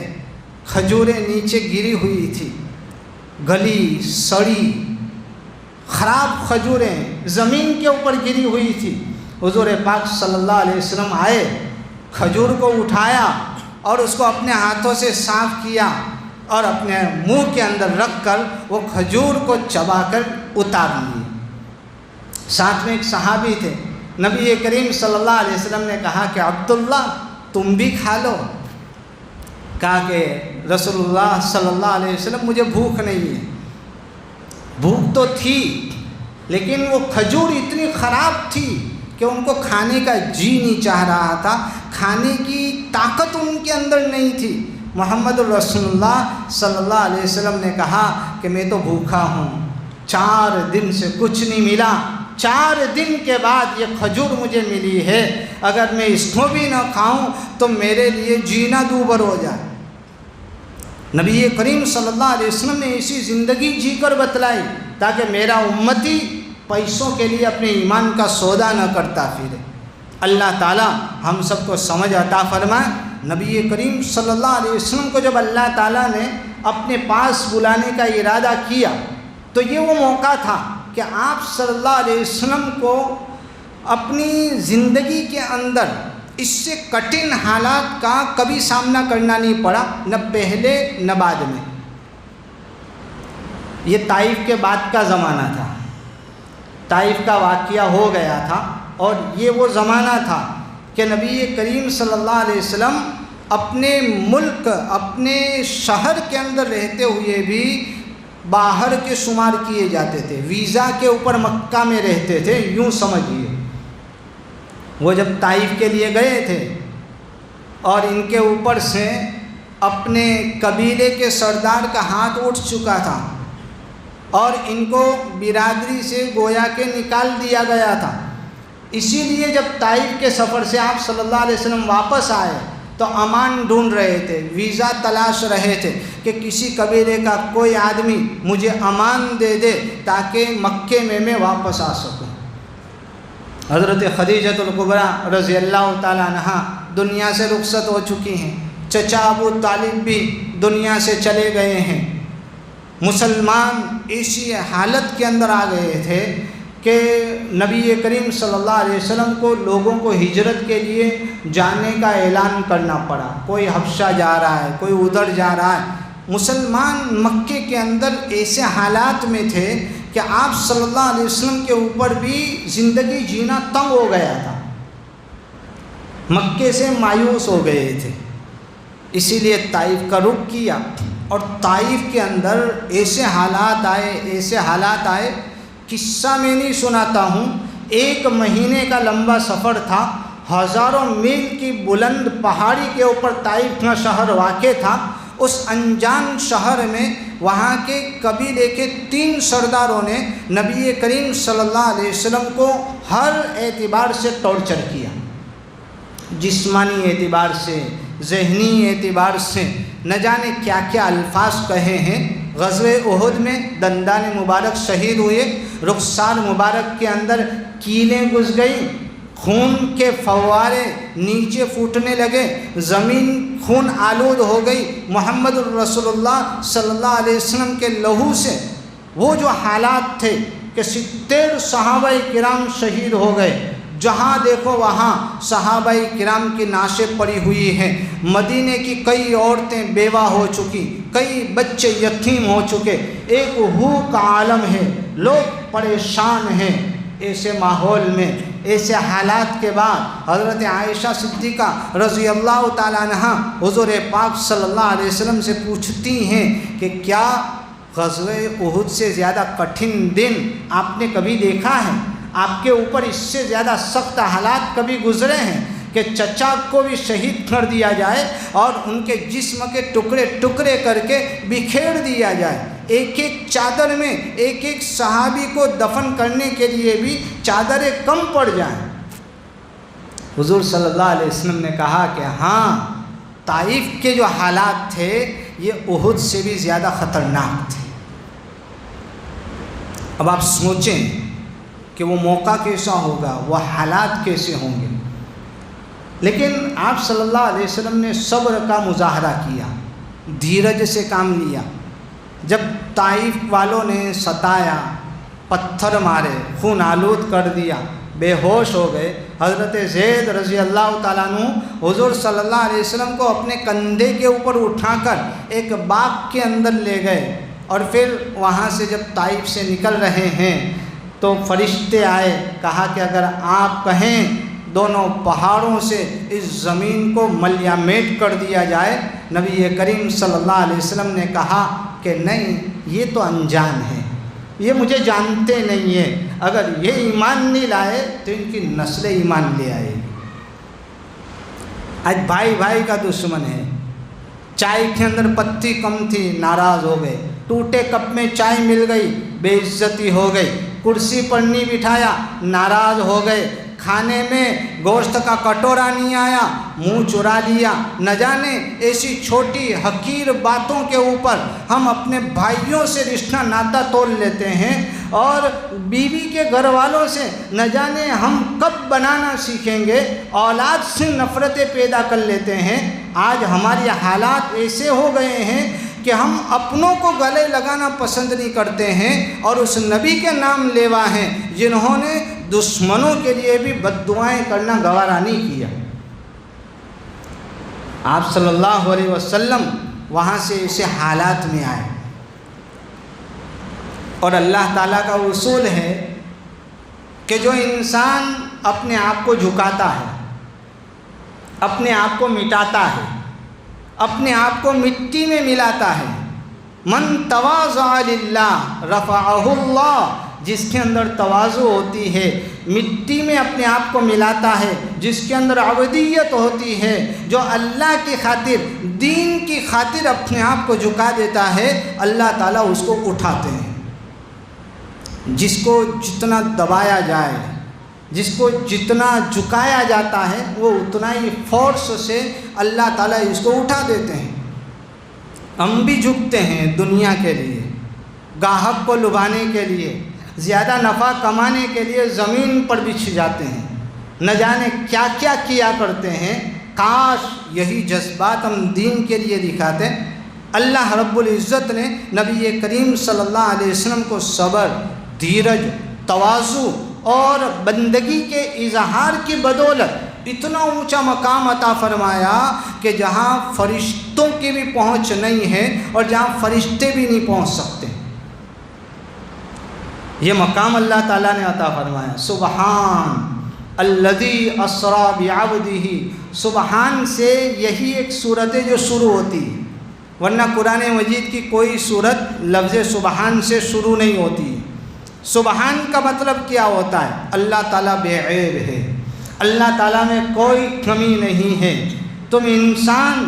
کھجوریں نیچے گری ہوئی تھی، گلی سڑی خراب کھجوریں زمین کے اوپر گری ہوئی تھی. حضور پاک صلی اللہ علیہ وسلم آئے، کھجور کو اٹھایا اور اس کو اپنے ہاتھوں سے صاف کیا، اور اپنے منہ کے اندر رکھ کر وہ کھجور کو چبا کر اتار لیے. ساتھ میں ایک صحابی تھے. نبی کریم صلی اللہ علیہ وسلم نے کہا کہ عبداللہ تم بھی کھا لو. کہا کہ رسول اللہ صلی اللہ علیہ وسلم مجھے بھوک نہیں ہے۔ بھوک تو تھی لیکن وہ کھجور اتنی خراب تھی کہ ان کو کھانے کا جی نہیں چاہ رہا تھا، کھانے کی طاقت ان کے اندر نہیں تھی۔ محمد الرسول اللہ صلی اللہ علیہ وسلم نے کہا کہ میں تو بھوکا ہوں، 4 دن سے کچھ نہیں ملا، 4 دن کے بعد یہ کھجور مجھے ملی ہے، اگر میں اس کو بھی نہ کھاؤں تو میرے لیے جینا دوبر ہو جائے۔ نبی کریم صلی اللہ علیہ وسلم نے ایسی زندگی جی کر بتلائی تاکہ میرا امتی پیسوں کے لیے اپنے ایمان کا سودا نہ کرتا پھرے۔ اللہ تعالی ہم سب کو سمجھ عطا فرمائے۔ نبی کریم صلی اللہ علیہ وسلم کو جب اللہ تعالیٰ نے اپنے پاس بلانے کا ارادہ کیا تو یہ وہ موقع تھا کہ آپ صلی اللہ علیہ وسلم کو اپنی زندگی کے اندر اس سے کٹھن حالات کا کبھی سامنا کرنا نہیں پڑا، نہ پہلے نہ بعد میں۔ یہ طائف کے بعد کا زمانہ تھا، طائف کا واقعہ ہو گیا تھا، اور یہ وہ زمانہ تھا کہ نبی کریم صلی اللہ علیہ وسلم اپنے ملک، اپنے شہر کے اندر رہتے ہوئے بھی باہر کے شمار کیے جاتے تھے، ویزا کے اوپر مکہ میں رہتے تھے، یوں سمجھیے۔ وہ جب طائف کے لیے گئے تھے اور ان کے اوپر سے اپنے قبیلے کے سردار کا ہاتھ اٹھ چکا تھا اور ان کو برادری سے گویا کہ نکال دیا گیا تھا، اسی لیے جب طائف کے سفر سے آپ صلی اللہ علیہ وسلم واپس آئے تو امان ڈھونڈ رہے تھے، ویزا تلاش رہے تھے کہ کسی قبیلے کا کوئی آدمی مجھے امان دے دے تاکہ مکے میں واپس آ سکوں۔ حضرت خدیجۃ الکبریٰ رضی اللہ تعالیٰ عنہا دنیا سے رخصت ہو چکی ہیں، چچا ابو طالب بھی دنیا سے چلے گئے ہیں۔ مسلمان ایسی حالت کے اندر آ گئے تھے کہ نبی کریم صلی اللہ علیہ وسلم کو لوگوں کو ہجرت کے لیے جانے کا اعلان کرنا پڑا، کوئی حبشہ جا رہا ہے، کوئی ادھر جا رہا ہے۔ مسلمان مکے کے اندر ایسے حالات میں تھے کہ آپ صلی اللہ علیہ وسلم کے اوپر بھی زندگی جینا تنگ ہو گیا تھا، مکے سے مایوس ہو گئے تھے، اسی لیے طائف کا رخ کیا۔ اور طائف کے اندر ایسے حالات آئے، قصہ میں نہیں سناتا ہوں، 1 مہینے کا لمبا سفر تھا، ہزاروں میل کی بلند پہاڑی کے اوپر طائف کا شہر واقع تھا۔ اس انجان شہر میں وہاں کے قبیلے کے 3 سرداروں نے نبی کریم صلی اللہ علیہ وسلم کو ہر اعتبار سے ٹارچر کیا، جسمانی اعتبار سے، ذہنی اعتبار سے، نہ جانے کیا کیا الفاظ کہے ہیں۔ غزوہ احد میں دندان مبارک شہید ہوئے، رخسار مبارک کے اندر کیلیں گھس گئیں، خون کے فوارے نیچے پھوٹنے لگے، زمین خون آلود ہو گئی۔ محمد الرسول اللہ صلی اللہ علیہ وسلم کے لہو سے وہ جو حالات تھے کہ 70 صحابہ کرام شہید ہو گئے، جہاں دیکھو وہاں صحابہ کرام کی نعشیں پڑی ہوئی ہیں، مدینے کی کئی عورتیں بیوہ ہو چکی، کئی بچے یتیم ہو چکے، ایک ہوک عالم ہے، لوگ پریشان ہیں۔ ایسے ماحول میں، ایسے حالات کے بعد حضرت عائشہ صدیقہ رضی اللہ تعالیٰ عنہا حضور پاک صلی اللہ علیہ وسلم سے پوچھتی ہیں کہ کیا غزوہ احد سے زیادہ کٹھن دن آپ نے کبھی دیکھا ہے؟ آپ کے اوپر اس سے زیادہ سخت حالات کبھی گزرے ہیں کہ چچا کو بھی شہید کر دیا جائے اور ان کے جسم کے ٹکڑے ٹکڑے کر کے بکھیر دیا جائے، ایک ایک چادر میں ایک ایک صحابی کو دفن کرنے کے لیے بھی چادریں کم پڑ جائیں؟ حضور صلی اللہ علیہ وسلم نے کہا کہ ہاں، طائف کے جو حالات تھے یہ احد سے بھی زیادہ خطرناک تھے۔ اب آپ سوچیں کہ وہ موقع کیسا ہوگا، وہ حالات کیسے ہوں گے، لیکن آپ صلی اللہ علیہ وسلم نے صبر کا مظاہرہ کیا، دھیرج سے کام لیا۔ جب طائف والوں نے ستایا، پتھر مارے، خون آلود کر دیا، بے ہوش ہو گئے، حضرت زید رضی اللہ تعالیٰ عنہ حضور صلی اللہ علیہ وسلم کو اپنے کندھے کے اوپر اٹھا کر ایک باغ کے اندر لے گئے، اور پھر وہاں سے جب طائف سے نکل رہے ہیں تو فرشتے آئے، کہا کہ اگر آپ کہیں دونوں پہاڑوں سے اس زمین کو ملیامیٹ کر دیا جائے۔ نبی کریم صلی اللہ علیہ وسلم نے کہا کہ نہیں، یہ تو انجان ہے، یہ مجھے جانتے نہیں ہیں، اگر یہ ایمان نہیں لائے تو ان کی نسل ایمان لے آئے گی۔ آج بھائی بھائی کا دشمن ہے، چائے کے اندر پتی کم تھی ناراض ہو گئے، ٹوٹے کپ میں چائے مل گئی بے عزتی ہو گئی، کرسی پر نہیں بٹھایا ناراض ہو گئے، کھانے میں گوشت کا کٹورا نہیں آیا منہ چرا لیا۔ نہ جانے ایسی چھوٹی حقیر باتوں کے اوپر ہم اپنے بھائیوں سے رشتہ ناطہ توڑ لیتے ہیں، اور بیوی کے گھر والوں سے نہ جانے ہم کب بنانا سیکھیں گے، اولاد سے نفرتیں پیدا کر لیتے ہیں۔ آج ہماری حالات ایسے ہو گئے ہیں کہ ہم اپنوں کو گلے لگانا پسند نہیں کرتے ہیں، اور اس نبی کے نام لیوا ہیں جنہوں نے دشمنوں کے لیے بھی بد دعائیں کرنا گوارا نہیں کیا۔ آپ صلی اللہ علیہ وسلم وہاں سے ایسے حالات میں آئے، اور اللہ تعالیٰ کا اصول ہے کہ جو انسان اپنے آپ کو جھکاتا ہے، اپنے آپ کو مٹاتا ہے، اپنے آپ کو مٹی میں ملاتا ہے، من تواضع للہ رفعہ اللہ، جس کے اندر تواضع ہوتی ہے، مٹی میں اپنے آپ کو ملاتا ہے، جس کے اندر عبودیت ہوتی ہے، جو اللہ کی خاطر دین کی خاطر اپنے آپ کو جھکا دیتا ہے، اللہ تعالیٰ اس کو اٹھاتے ہیں۔ جس کو جتنا دبایا جائے، جس کو جتنا جھکایا جاتا ہے، وہ اتنا ہی فورس سے اللہ تعالیٰ اس کو اٹھا دیتے ہیں۔ ہم بھی جھکتے ہیں دنیا کے لیے، گاہک کو لبھانے کے لیے، زیادہ نفع کمانے کے لیے زمین پر بچھ جاتے ہیں، نہ جانے کیا کیا کیا کرتے ہیں۔ کاش یہی جذبات ہم دین کے لیے دکھاتے۔ اللہ رب العزت نے نبی کریم صلی اللہ علیہ وسلم کو صبر، دھیرج، تواضع اور بندگی کے اظہار کی بدولت اتنا اونچا مقام عطا فرمایا کہ جہاں فرشتوں کی بھی پہنچ نہیں ہے اور جہاں فرشتے بھی نہیں پہنچ سکتے، یہ مقام اللہ تعالیٰ نے عطا فرمایا۔ سبحان الذی اسریٰ بعبدہ، سبحان سے یہی ایک صورت ہے جو شروع ہوتی ہے، ورنہ قرآن مجید کی کوئی صورت لفظ سبحان سے شروع نہیں ہوتی۔ سبحان کا مطلب کیا ہوتا ہے؟ اللہ تعالیٰ بے عیب ہے، اللہ تعالیٰ میں کوئی کمی نہیں ہے۔ تم انسان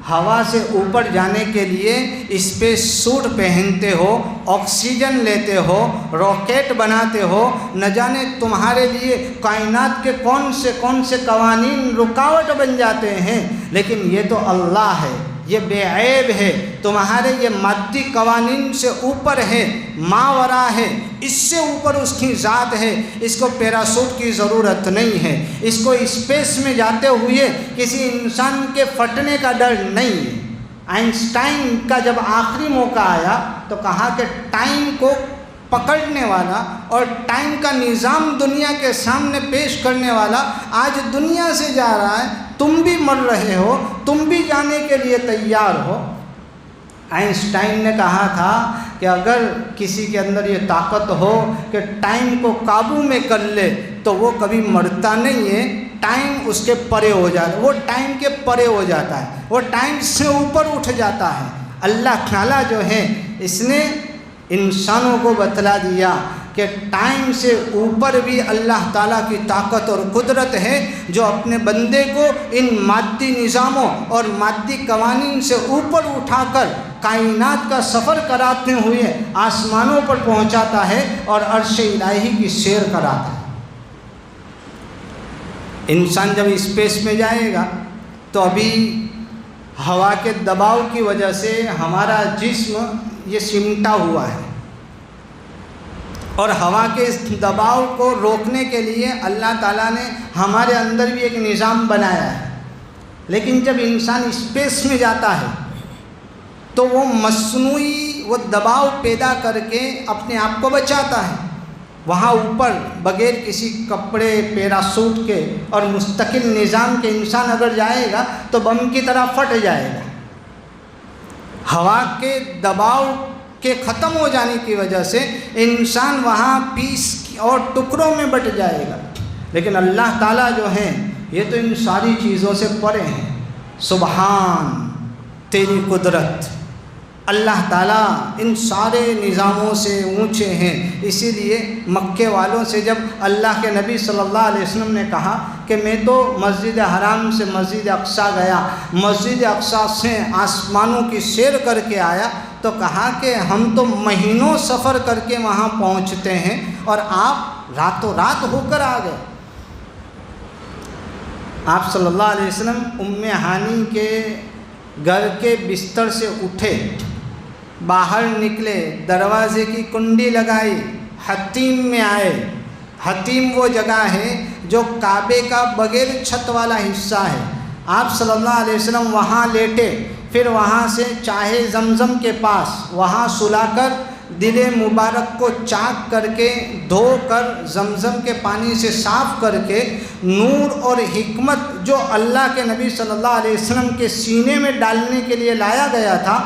ہوا سے اوپر جانے کے لیے اسپیس سوٹ پہنتے ہو، آکسیجن لیتے ہو، راکٹ بناتے ہو، نہ جانے تمہارے لیے کائنات کے کون سے قوانین رکاوٹ بن جاتے ہیں، لیکن یہ تو اللہ ہے، یہ بے عیب ہے، تمہارے یہ مادی قوانین سے اوپر ہے، ماورا ہے، اس سے اوپر اس کی ذات ہے، اس کو پیراسوٹ کی ضرورت نہیں ہے، اس کو اسپیس میں جاتے ہوئے کسی انسان کے پھٹنے کا ڈر نہیں ہے۔ آئنسٹائن کا جب آخری موقع آیا تو کہا کہ ٹائم کو پکڑنے والا اور ٹائم کا نظام دنیا کے سامنے پیش کرنے والا آج دنیا سے جا رہا ہے، تم بھی مر رہے ہو، تم بھی جانے کے لیے تیار ہو۔ آئنسٹائن نے کہا تھا کہ اگر کسی کے اندر یہ طاقت ہو کہ ٹائم کو قابو میں کر لے تو وہ کبھی مرتا نہیں ہے، ٹائم اس کے پرے ہو جاتا ہے، وہ ٹائم کے پرے ہو جاتا ہے، وہ ٹائم سے اوپر اٹھ جاتا ہے۔ اللہ تعالیٰ جو ہے اس نے انسانوں کو بتلا دیا کہ ٹائم سے اوپر بھی اللہ تعالیٰ کی طاقت اور قدرت ہے، جو اپنے بندے کو ان مادی نظاموں اور مادی قوانین سے اوپر اٹھا کر کائنات کا سفر کراتے ہوئے آسمانوں پر پہنچاتا ہے اور عرش الہی کی سیر کراتا ہے۔ انسان جب اسپیس میں جائے گا تو ابھی ہوا کے دباؤ کی وجہ سے ہمارا جسم یہ سمٹا ہوا ہے، اور ہوا کے اس دباؤ کو روکنے کے لیے اللہ تعالیٰ نے ہمارے اندر بھی ایک نظام بنایا ہے، لیکن جب انسان اسپیس میں جاتا ہے تو وہ مصنوعی وہ دباؤ پیدا کر کے اپنے آپ کو بچاتا ہے۔ وہاں اوپر بغیر کسی کپڑے، پیراسوٹ کے اور مستقل نظام کے انسان اگر جائے گا تو بم کی طرح پھٹ جائے گا۔ ہوا کے دباؤ کے ختم ہو جانے کی وجہ سے انسان وہاں پیس اور ٹکڑوں میں بٹ جائے گا، لیکن اللہ تعالیٰ جو ہیں یہ تو ان ساری چیزوں سے پرے ہیں۔ سبحان تیری قدرت، اللہ تعالیٰ ان سارے نظاموں سے اونچے ہیں۔ اسی لیے مکے والوں سے جب اللہ کے نبی صلی اللہ علیہ وسلم نے کہا کہ میں تو مسجد حرام سے مسجد اقصیٰ گیا، مسجد اقصیٰ سے آسمانوں کی سیر کر کے آیا، تو کہا کہ ہم تو مہینوں سفر کر کے وہاں پہنچتے ہیں اور آپ راتوں رات ہو کر آ گئے۔ آپ صلی اللہ علیہ وسلم ام ہانی کے گھر کے بستر سے اٹھے، باہر نکلے، دروازے کی کنڈی لگائی، حتیم میں آئے۔ حتیم وہ جگہ ہے جو کعبے کا بغیر چھت والا حصہ ہے۔ آپ صلی اللہ علیہ وسلم وہاں لیٹے، پھر وہاں سے چاہے زمزم کے پاس وہاں سلا کر دل مبارک کو چاک کر کے دھو کر زمزم کے پانی سے صاف کر کے نور اور حکمت جو اللہ کے نبی صلی اللہ علیہ وسلم کے سینے میں ڈالنے کے لیے لایا گیا تھا،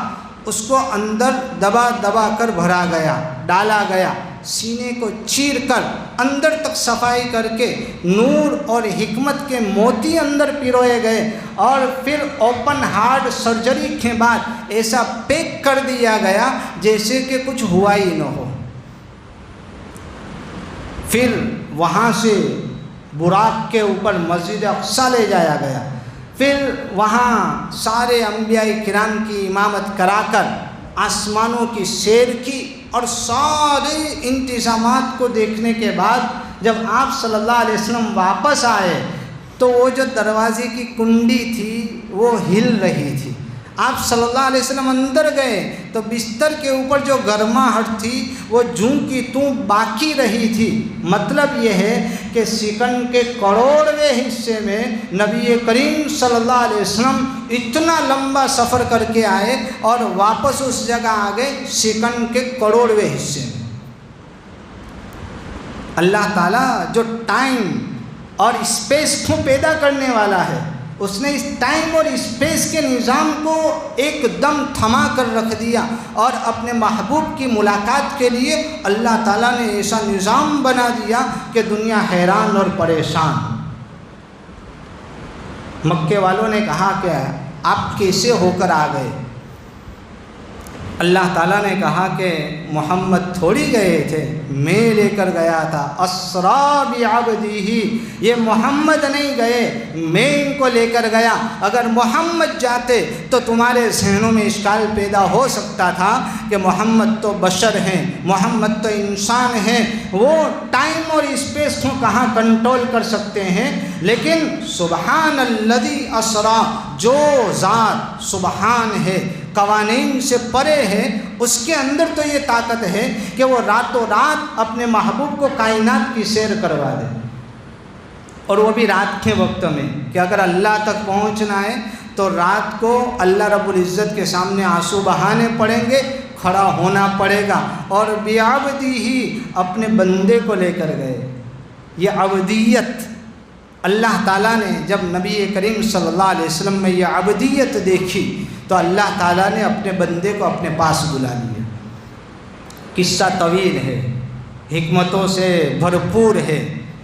اس کو اندر دبا دبا کر بھرا گیا، ڈالا گیا، سینے کو چیر کر اندر تک صفائی کر کے نور اور حکمت کے موتی اندر پیروئے گئے، اور پھر اوپن ہارٹ سرجری کے بعد ایسا پیک کر دیا گیا جیسے کہ کچھ ہوا ہی نہ ہو۔ پھر وہاں سے براق کے اوپر مسجد اقصیٰ لے جایا گیا، پھر وہاں سارے انبیاء کرام کی امامت کرا کر آسمانوں کی سیر کی، اور سارے انتظامات کو دیکھنے کے بعد جب آپ صلی اللہ علیہ وسلم واپس آئے تو وہ جو دروازے کی کنڈی تھی وہ ہل رہی تھی۔ آپ صلی اللہ علیہ وسلم اندر گئے تو بستر کے اوپر جو گرماہٹ تھی وہ جوں کی توں باقی رہی تھی۔ مطلب یہ ہے کہ سیکنڈ کے کروڑویں حصے میں نبی کریم صلی اللہ علیہ وسلم اتنا لمبا سفر کر کے آئے اور واپس اس جگہ آ گئے سیکنڈ کے کروڑویں حصے میں۔ اللہ تعالیٰ جو ٹائم اور اسپیس کو پیدا کرنے والا ہے، اس نے اس ٹائم اور اسپیس کے نظام کو ایک دم تھما کر رکھ دیا، اور اپنے محبوب کی ملاقات کے لیے اللہ تعالیٰ نے ایسا نظام بنا دیا کہ دنیا حیران اور پریشان۔ مکے والوں نے کہا کہ آپ کیسے ہو کر آ گئے؟ اللہ تعالیٰ نے کہا کہ محمد تھوڑی گئے تھے، میں لے کر گیا تھا۔ اسرا بعبدہ، یہ محمد نہیں گئے، میں ان کو لے کر گیا۔ اگر محمد جاتے تو تمہارے ذہنوں میں اشکال پیدا ہو سکتا تھا کہ محمد تو بشر ہیں، محمد تو انسان ہیں، وہ ٹائم اور اسپیس کو کہاں کنٹرول کر سکتے ہیں؟ لیکن سبحان الذی اسرا، جو ذات سبحان ہے، قوانین سے پرے ہے، اس کے اندر تو یہ طاقت ہے کہ وہ راتوں رات اپنے محبوب کو کائنات کی سیر کروا دے، اور وہ بھی رات کے وقت میں، کہ اگر اللہ تک پہنچنا ہے تو رات کو اللہ رب العزت کے سامنے آنسو بہانے پڑیں گے، کھڑا ہونا پڑے گا، اور بعبدہ ہی اپنے بندے کو لے کر گئے۔ یہ عبدیت اللہ تعالیٰ نے جب نبی کریم صلی اللہ علیہ وسلم میں یہ عبدیت دیکھی تو اللہ تعالیٰ نے اپنے بندے کو اپنے پاس بلا لیا۔ قصہ طویل ہے، حکمتوں سے بھرپور ہے،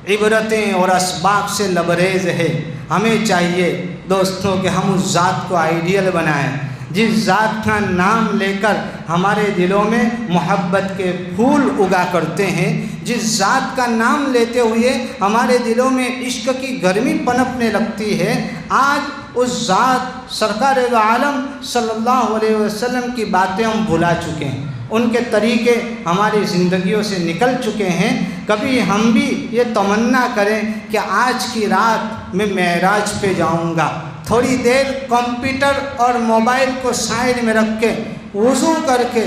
عبرتیں اور اسباق سے لبریز ہے۔ ہمیں چاہیے دوستوں کہ ہم اس ذات کو آئیڈیل بنائیں جس ذات کا نام لے کر ہمارے دلوں میں محبت کے پھول اگا کرتے ہیں، جس ذات کا نام لیتے ہوئے ہمارے دلوں میں عشق کی گرمی پنپنے لگتی ہے۔ آج اس ذات سرکار دو عالم صلی اللہ علیہ وسلم کی باتیں ہم بھلا چکے ہیں، ان کے طریقے ہماری زندگیوں سے نکل چکے ہیں۔ کبھی ہم بھی یہ تمنا کریں کہ آج کی رات میں معراج پہ جاؤں گا، تھوڑی دیر کمپیوٹر اور موبائل کو سائڈ میں رکھ کے وضو کر کے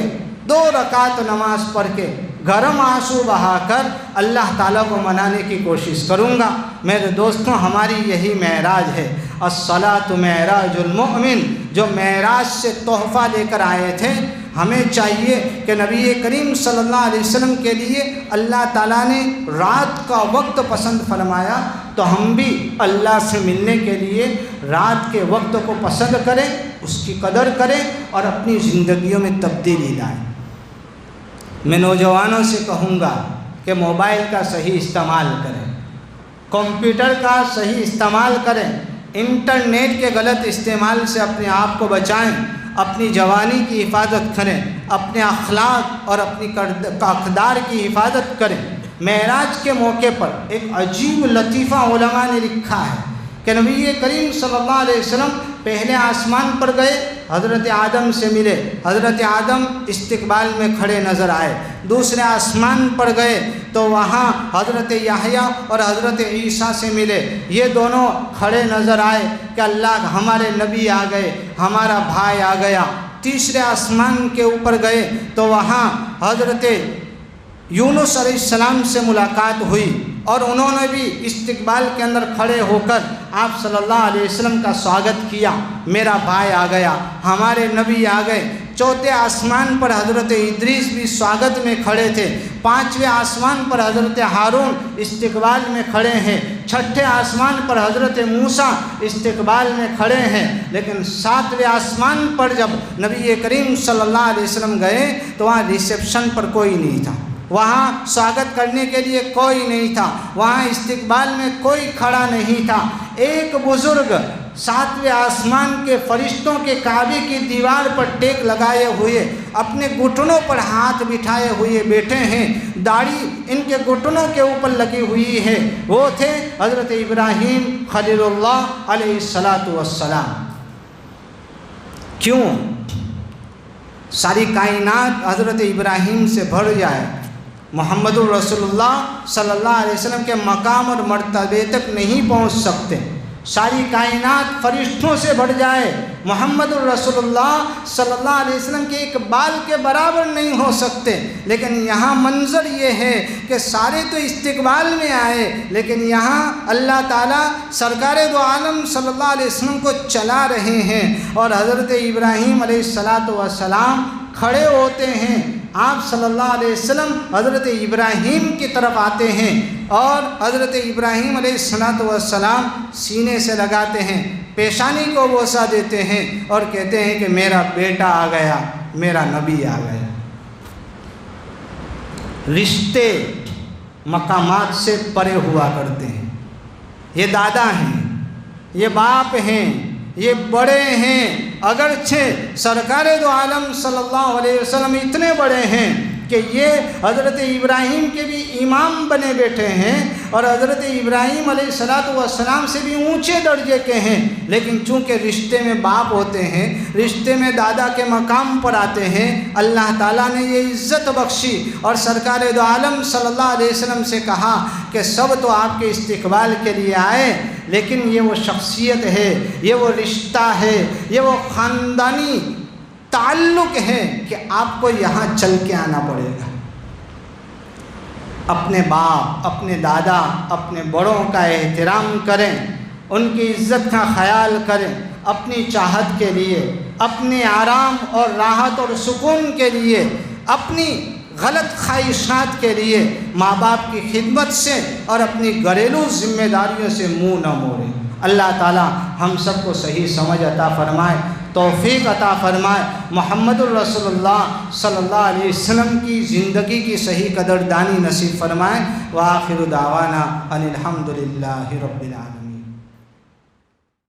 2 رکعت نماز پڑھ کے گرم آنسو بہا کر اللہ تعالیٰ کو منانے کی کوشش کروں گا۔ میرے دوستوں، ہماری یہی معراج ہے۔ الصلاۃ معراج المؤمن، جو معراج سے تحفہ لے کر آئے تھے۔ ہمیں چاہیے کہ نبی کریم صلی اللہ علیہ وسلم کے لیے اللہ تعالیٰ نے رات کا وقت پسند فرمایا، تو ہم بھی اللہ سے ملنے کے لیے رات کے وقت کو پسند کریں، اس کی قدر کریں اور اپنی زندگیوں میں تبدیلی لائیں۔ میں نوجوانوں سے کہوں گا کہ موبائل کا صحیح استعمال کریں، کمپیوٹر کا صحیح استعمال کریں، انٹرنیٹ کے غلط استعمال سے اپنے آپ کو بچائیں، اپنی جوانی کی حفاظت کریں، اپنے اخلاق اور اپنی اقدار کی حفاظت کریں۔ معراج کے موقع پر ایک عجیب لطیفہ علماء نے لکھا ہے کہ نبی کریم صلی اللہ علیہ وسلم پہلے آسمان پر گئے، حضرت آدم سے ملے، حضرت آدم استقبال میں کھڑے نظر آئے۔ دوسرے آسمان پر گئے تو وہاں حضرت یحییٰ اور حضرت عیسیٰ سے ملے، یہ دونوں کھڑے نظر آئے کہ اللہ ہمارے نبی آ گئے، ہمارا بھائی آ گیا۔ تیسرے آسمان کے اوپر گئے تو وہاں حضرت یونس علیہ السلام سے ملاقات ہوئی اور انہوں نے بھی استقبال کے اندر کھڑے ہو کر آپ صلی اللہ علیہ وسلم کا سواگت کیا، میرا بھائی آ گیا، ہمارے نبی آ گئے۔ چوتھے آسمان پر حضرت ادریس بھی سواگت میں کھڑے تھے۔ پانچویں آسمان پر حضرت ہارون استقبال میں کھڑے ہیں۔ چھٹے آسمان پر حضرت موسیٰ استقبال میں کھڑے ہیں۔ لیکن ساتویں آسمان پر جب نبی کریم صلی اللہ علیہ وسلم گئے تو وہاں ریسیپشن پر کوئی نہیں تھا، وہاں سواگت کرنے کے لیے کوئی نہیں تھا، وہاں استقبال میں کوئی کھڑا نہیں تھا۔ ایک بزرگ ساتویں آسمان کے فرشتوں کے کعبے کی دیوار پر ٹیک لگائے ہوئے، اپنے گھٹنوں پر ہاتھ بٹھائے ہوئے بیٹھے ہیں، داڑھی ان کے گھٹنوں کے اوپر لگی ہوئی ہے۔ وہ تھے حضرت ابراہیم خلیل اللہ علیہ السلام۔ کیوں ساری کائنات حضرت ابراہیم سے بھر جائے، محمد الرسول اللہ صلی اللہ علیہ وسلم کے مقام اور مرتبے تک نہیں پہنچ سکتے، ساری کائنات فرشتوں سے بڑھ جائے، محمد الرسول اللہ صلی اللہ علیہ وسلم کے ایک بال کے برابر نہیں ہو سکتے، لیکن یہاں منظر یہ ہے کہ سارے تو استقبال میں آئے، لیکن یہاں اللہ تعالیٰ سرکار دو عالم صلی اللہ علیہ وسلم کو چلا رہے ہیں اور حضرت ابراہیم علیہ السلام کھڑے ہوتے ہیں۔ آپ صلی اللہ علیہ وسلم حضرت ابراہیم کی طرف آتے ہیں اور حضرت ابراہیم علیہ السلام سینے سے لگاتے ہیں، پیشانی کو بوسہ دیتے ہیں اور کہتے ہیں کہ میرا بیٹا آ گیا، میرا نبی آ گیا۔ رشتے مقامات سے پرے ہوا کرتے ہیں، یہ دادا ہیں، یہ باپ ہیں، یہ بڑے ہیں، اگرچہ سرکار دو عالم صلی اللہ علیہ وسلم اتنے بڑے ہیں کہ یہ حضرت ابراہیم کے بھی امام بنے بیٹھے ہیں اور حضرت ابراہیم علیہ السلام سے بھی اونچے درجے کے ہیں، لیکن چونکہ رشتے میں باپ ہوتے ہیں، رشتے میں دادا کے مقام پر آتے ہیں، اللہ تعالیٰ نے یہ عزت بخشی اور سرکار دو عالم صلی اللہ علیہ وسلم سے کہا کہ سب تو آپ کے استقبال کے لیے آئے، لیکن یہ وہ شخصیت ہے، یہ وہ رشتہ ہے، یہ وہ خاندانی تعلق ہے کہ آپ کو یہاں چل کے آنا پڑے گا۔ اپنے باپ، اپنے دادا، اپنے بڑوں کا احترام کریں، ان کی عزت کا خیال کریں، اپنی چاہت کے لیے، اپنے آرام اور راحت اور سکون کے لیے، اپنی غلط خواہشات کے لیے ماں باپ کی خدمت سے اور اپنی گھریلو ذمہ داریوں سے منہ نہ موڑیں۔ اللہ تعالی ہم سب کو صحیح سمجھ عطا فرمائے، توفیق عطا فرمائے، محمد الرسول اللہ صلی اللہ علیہ وسلم کی زندگی کی صحیح قدردانی نصیب فرمائے۔ وآخر دعوانا ان الحمد للہ رب العالمین۔